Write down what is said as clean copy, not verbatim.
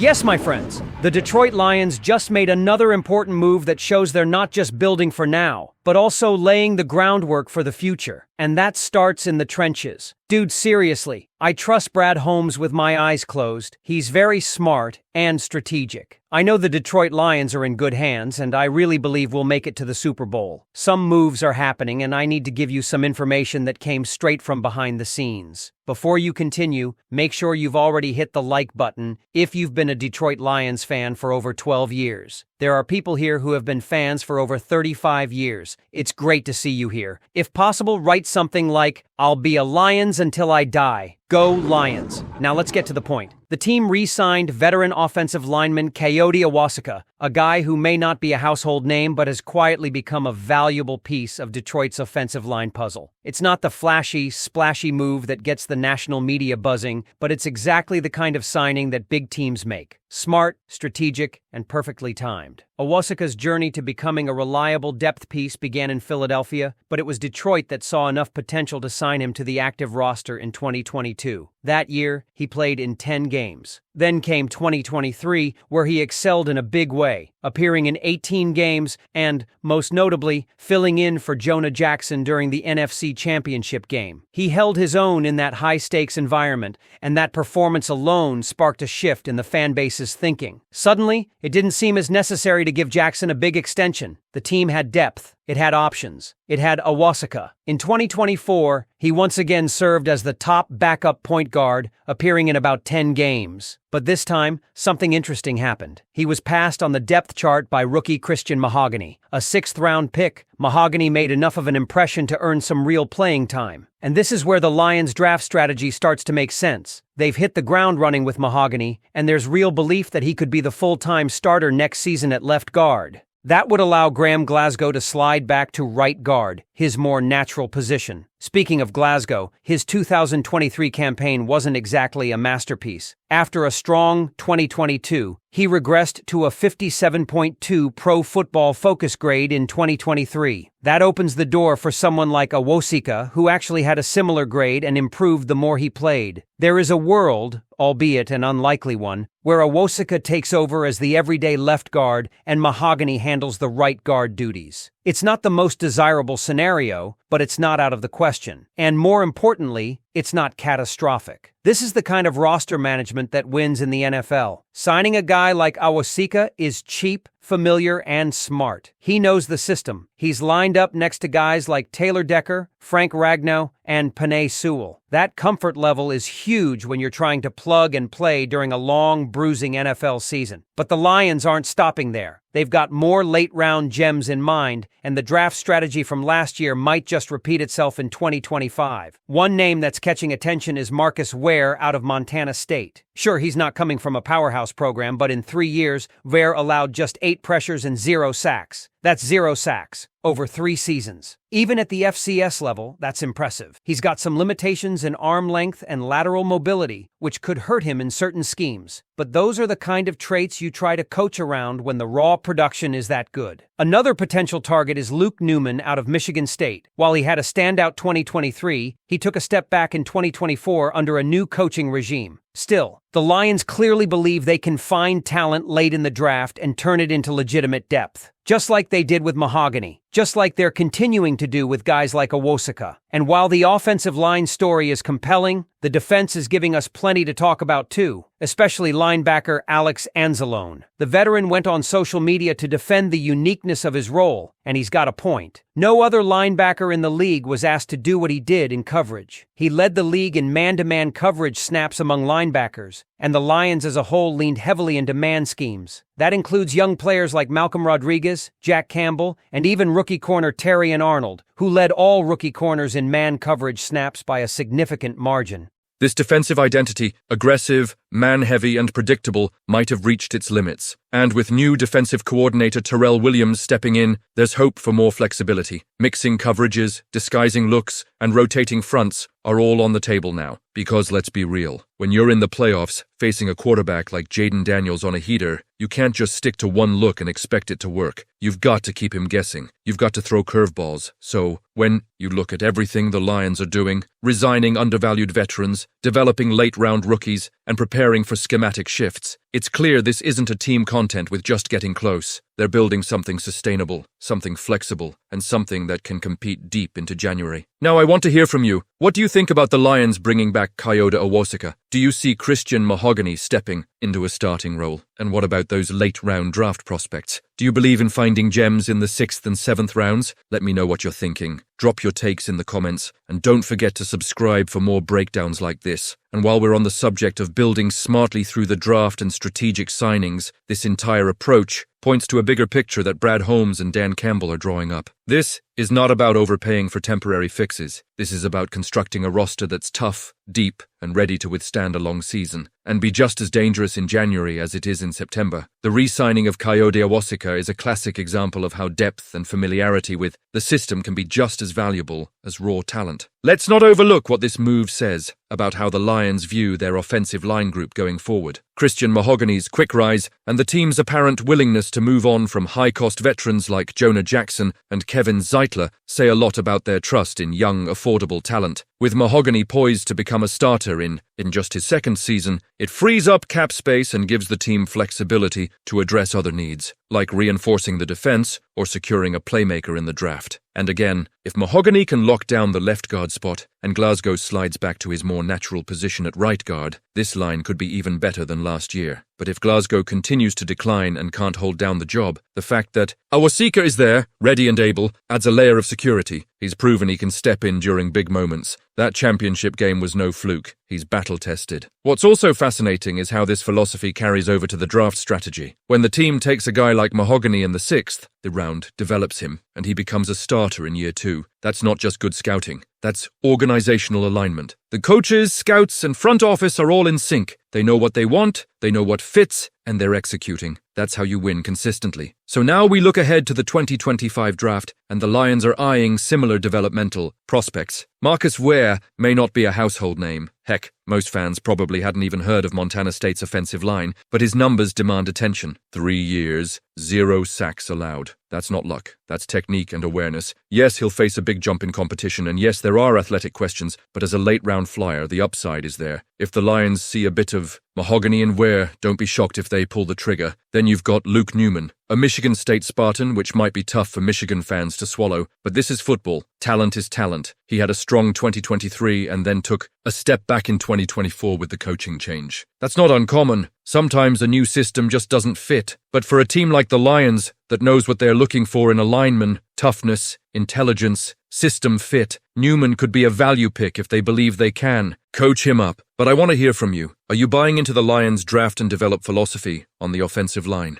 Yes, my friends, the Detroit Lions just made another important move that shows they're not just building for now, but also laying the groundwork for the future. And that starts in the trenches. Dude, seriously, I trust Brad Holmes with my eyes closed. He's very smart and strategic. I know the Detroit Lions are in good hands, and I really believe we'll make it to the Super Bowl. Some moves are happening, and I need to give you some information that came straight from behind the scenes. Before you continue, make sure you've already hit the like button if you've been a Detroit Lions fan for over 12 years. There are people here who have been fans for over 35 years. It's great to see you here. If possible, write something like, "I'll be a Lions until I die." Go Lions. Now let's get to the point. The team re-signed veteran offensive lineman Kayode Awosika, a guy who may not be a household name but has quietly become a valuable piece of Detroit's offensive line puzzle. It's not the flashy, splashy move that gets the national media buzzing, but it's exactly the kind of signing that big teams make. Smart, strategic, and perfectly timed. Awosika's journey to becoming a reliable depth piece began in Philadelphia, but it was Detroit that saw enough potential to sign him to the active roster in 2022. That year, he played in 10 games. Then came 2023, where he excelled in a big way, appearing in 18 games and, most notably, filling in for Jonah Jackson during the NFC Championship game. He held his own in that high-stakes environment, and that performance alone sparked a shift in the fan base's thinking. Suddenly, it didn't seem as necessary to give Jackson a big extension. The team had depth. It had options. It had Awosika. In 2024, he once again served as the top backup point guard, appearing in about 10 games. But this time, something interesting happened. He was passed on the depth chart by rookie Christian Mahogany. A sixth-round pick, Mahogany made enough of an impression to earn some real playing time. And this is where the Lions' draft strategy starts to make sense. They've hit the ground running with Mahogany, and there's real belief that he could be the full-time starter next season at left guard. That would allow Graham Glasgow to slide back to right guard, his more natural position. Speaking of Glasgow, his 2023 campaign wasn't exactly a masterpiece. After a strong 2022, he regressed to a 57.2 Pro Football Focus grade in 2023. That opens the door for someone like Awosika, who actually had a similar grade and improved the more he played. There is a world, albeit an unlikely one, where Awosika takes over as the everyday left guard and Mahogany handles the right guard duties. It's not the most desirable scenario, but it's not out of the question. And more importantly, it's not catastrophic. This is the kind of roster management that wins in the NFL. Signing a guy like Awosika is cheap, familiar, and smart. He knows the system. He's lined up next to guys like Taylor Decker, Frank Ragnow, and Penei Sewell. That comfort level is huge when you're trying to plug and play during a long, bruising NFL season. But the Lions aren't stopping there. They've got more late-round gems in mind, and the draft strategy from last year might just repeat itself in 2025. One name that's catching attention is Marcus Ware out of Montana State. Sure, he's not coming from a powerhouse program, but in 3 years, Ware allowed just 8 pressures and 0 sacks. That's 0 sacks over 3 seasons. Even at the FCS level, that's impressive. He's got some limitations in arm length and lateral mobility, which could hurt him in certain schemes. But those are the kind of traits you try to coach around when the raw production is that good. Another potential target is Luke Newman out of Michigan State. While he had a standout 2023, he took a step back in 2024 under a new coaching regime. Still, the Lions clearly believe they can find talent late in the draft and turn it into legitimate depth. Just like they did with Mahogany. Just like they're continuing to do with guys like Awosika. And while the offensive line story is compelling, the defense is giving us plenty to talk about too, especially linebacker Alex Anzalone. The veteran went on social media to defend the uniqueness of his role, and he's got a point. No other linebacker in the league was asked to do what he did in coverage. He led the league in man-to-man coverage snaps among linebackers, and the Lions as a whole leaned heavily into man schemes. That includes young players like Malcolm Rodriguez, Jack Campbell, and even rookie corner Terrion Arnold, who led all rookie corners in man coverage snaps by a significant margin. This defensive identity, aggressive, man-heavy and predictable, might have reached its limits. And with new defensive coordinator Terrell Williams stepping in, there's hope for more flexibility. Mixing coverages, disguising looks, and rotating fronts are all on the table now. Because let's be real, when you're in the playoffs, facing a quarterback like Jaden Daniels on a heater, you can't just stick to one look and expect it to work. You've got to keep him guessing. you've got to throw curveballs. So, when you look at everything the Lions are doing, resigning undervalued veterans, developing late-round rookies, and preparing for schematic shifts, it's clear this isn't a team content with just getting close. They're building something sustainable, something flexible, and something that can compete deep into January. Now I want to hear from you. What do you think about the Lions bringing back Kyoda Awosika? Do you see Christian Mahogany stepping into a starting role? And what about those late-round draft prospects? Do you believe in finding gems in the 6th and 7th rounds? Let me know what you're thinking. Drop your takes in the comments, and don't forget to subscribe for more breakdowns like this. And while we're on the subject of building smartly through the draft and strategic signings, this entire approach points to a bigger picture that Brad Holmes and Dan Campbell are drawing up. This is not about overpaying for temporary fixes. This is about constructing a roster that's tough, deep, and ready to withstand a long season, and be just as dangerous in January as it is in September. The re-signing of Kyoda Awosika is a classic example of how depth and familiarity with the system can be just as valuable as raw talent. Let's not overlook what this move says about how the Lions view their offensive line group going forward. Christian Mahogany's quick rise and the team's apparent willingness to move on from high-cost veterans like Jonah Jackson and Kevin Zeitler say a lot about their trust in young, affordable talent. With Mahogany poised to become a starter in just his 2nd season, it frees up cap space and gives the team flexibility to address other needs, like reinforcing the defense or securing a playmaker in the draft. And again, if Mahogany can lock down the left guard spot and Glasgow slides back to his more natural position at right guard, this line could be even better than last year. But if Glasgow continues to decline and can't hold down the job, the fact that Awosika is there, ready and able, adds a layer of security. He's proven he can step in during big moments. That championship game was no fluke. He's battle-tested. What's also fascinating is how this philosophy carries over to the draft strategy. When the team takes a guy like Mahogany in the 6th, the round develops him, and he becomes a starter in year 2. That's not just good scouting. That's organizational alignment. The coaches, scouts, and front office are all in sync. They know what they want, they know what fits, and they're executing. That's how you win consistently. So now we look ahead to the 2025 draft, and the Lions are eyeing similar developmental prospects. Marcus Ware may not be a household name. Heck, most fans probably hadn't even heard of Montana State's offensive line, but his numbers demand attention. 3 years, 0 sacks allowed. That's not luck. That's technique and awareness. Yes, he'll face a big jump in competition, and yes, there are athletic questions, but as a late-round flyer, the upside is there. If the Lions see a bit of Mahogany and Ware, don't be shocked if they pull the trigger. Then you've got Luke Newman, a Michigan State Spartan, which might be tough for Michigan fans to swallow, but this is football. Talent is talent. He had a strong 2023 and then took a step back in 2024 with the coaching change. That's not uncommon. Sometimes a new system just doesn't fit. But for a team like the Lions that knows what they're looking for in a lineman, toughness, intelligence, system fit, Newman could be a value pick if they believe they can. Coach him up. But I want to hear from you. Are you buying into the Lions' draft and develop philosophy on the offensive line?